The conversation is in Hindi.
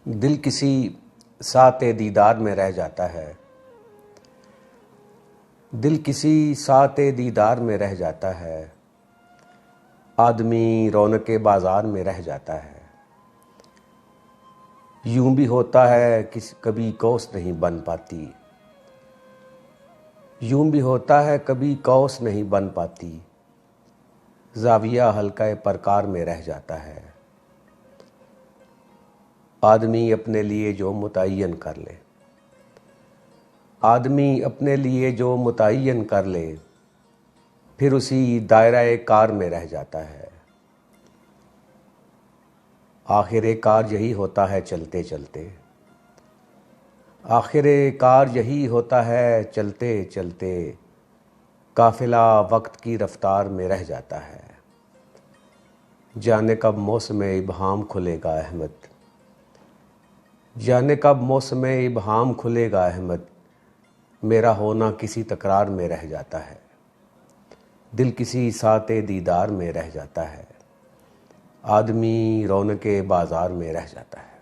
दिल किसी साते दीदार में रह जाता है। दिल किसी साते दीदार में रह जाता है। आदमी रौनके बाजार में रह जाता है। यूं भी होता है कि कभी कौस नहीं बन पाती। यूं भी होता है कभी कौस नहीं बन पाती। ज़ाविया हल्का प्रकार में रह जाता है। आदमी अपने लिए जो मुतय्यन कर ले, आदमी अपने लिए जो मुतय्यन कर ले, फिर उसी दायरे कार में रह जाता है। आखिर कार यही होता है चलते चलते। आखिर कार यही होता है चलते चलते। काफिला वक्त की रफ्तार में रह जाता है। जाने कब मौसम इब्हाम खुलेगा अहमद। जाने कब मौसम इब्हाम खुलेगा अहमद। मेरा होना किसी तकरार में रह जाता है। दिल किसी साते दीदार में रह जाता है। आदमी रौनके बाजार में रह जाता है।